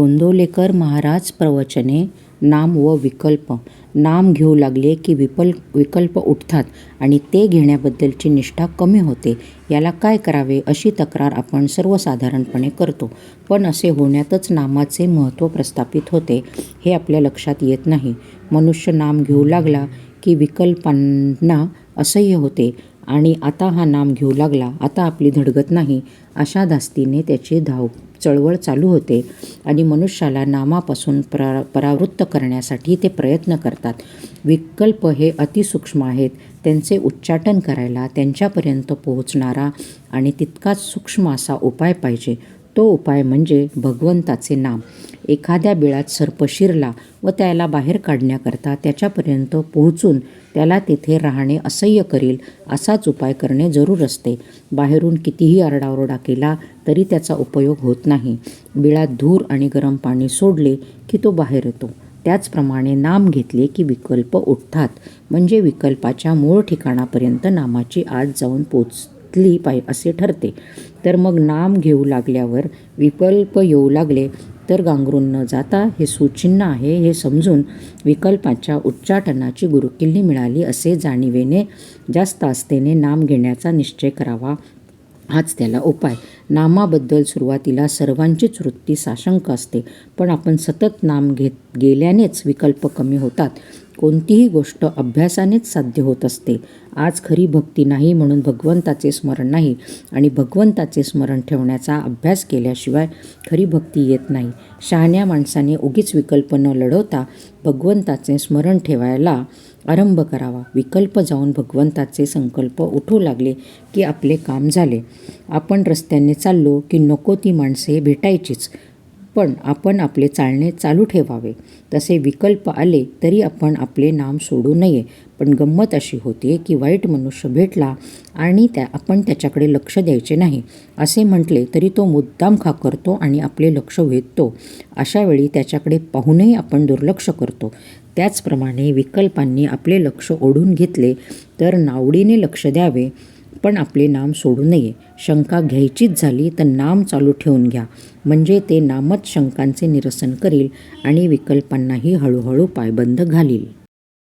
गोंदवलेकर महाराज प्रवचने नाम व विकल्प. नाम घेऊ लागले की विकल्प उठतात आणि ते घेण्याबद्दलची निष्ठा कमी होते. याला काय करावे अशी तक्रार आपण सर्वसाधारणपणे करतो. पण असे होण्यातच नामाचे महत्त्व प्रस्थापित होते हे आपल्या लक्षात येत नाही. मनुष्य नाम घेऊ लागला की विकल्पांना असह्य होते आणि आता हा नाम घेऊ लागला, आता आपली धडगत नाही, अशा धास्तीने त्याची चळवळ चालू होते आणि मनुष्याला नामापासून परावृत्त करण्यासाठी ते प्रयत्न करतात. विकल्प हे अतिसूक्ष्म आहेत. त्यांचे उच्चाटन करायला त्यांच्यापर्यंत पोहोचणारा आणि तितकाच सूक्ष्म असा उपाय पाहिजे. तो उपाय म्हणजे भगवंताचे नाम. एखाद्या बिळात सर्प शिरला व त्याला बाहेर काढण्याकरता त्याच्यापर्यंत पोहोचून त्याला तिथे राहणे असह्य करील असाच उपाय करणे जरूर असते. बाहेरून कितीही आरडाओरडा केला तरी त्याचा उपयोग होत नाही. बिळात धूर आणि गरम पाणी सोडले की तो बाहेर येतो. त्याचप्रमाणे नाम घेतले की विकल्प उठतात. म्हणजे विकल्पाच्या मूळ ठिकाणापर्यंत नामाची आत जाऊन पोचली असे ठरते. तर मग नाम घेऊ लागल्यावर विकल्प येऊ लागले तर गांगरून न जाता हे सुचिन्ह आहे हे समजून विकल्पाच्या उच्चाटनाची गुरुकिल्ली मिळाली असे जाणिवेने जास्त आस्थेने नाम घेण्याचा निश्चय करावा. हाच त्याला उपाय. नामाबद्दल सुरुवातीला सर्वांचीच वृत्ती साशंक असते. पण आपण सतत नाम घेत गेल्यानेच विकल्प कमी होतात. कोणतीही गोष्ट अभ्यासानेच साध्य होत असते. आज खरी भक्ती नाही म्हणून भगवंताचे स्मरण नाही आणि भगवंताचे स्मरण ठेवण्याचा अभ्यास केल्याशिवाय खरी भक्ती येत नाही. शहाण्या माणसाने उगीच विकल्प न लढवता भगवंताचे स्मरण ठेवायला आरंभ करावा. विकल्प जाऊन भगवंताचे संकल्प उठू लागले की आपले काम झाले. आपण रस्त्याने चाललो की नको ती माणसे भेटायचीच, पण आपण आपले चालणे चालू ठेवावे. तसे विकल्प आले तरी आपण आपले नाम सोडू नये. पण गंमत अशी होते की वाईट मनुष्य भेटला आणि आपण त्याच्याकडे लक्ष द्यायचे नाही असे म्हटले तरी तो मुद्दाम खाकरतो आणि आपले लक्ष वेधतो. अशा वेळी त्याच्याकडे पाहूनही आपण दुर्लक्ष करतो. त्याचप्रमाणे विकल्पांनी आपले लक्ष ओढून घेतले तर नावडीने लक्ष द्यावे, पण आपले नाम सोडू नये. शंका घ्यायचीच झाली तर नाम चालू ठेवून घ्या. म्हणजे ते नामच शंकांचे निरसन करील आणि विकल्पांनाही हळूहळू पायबंद घालील.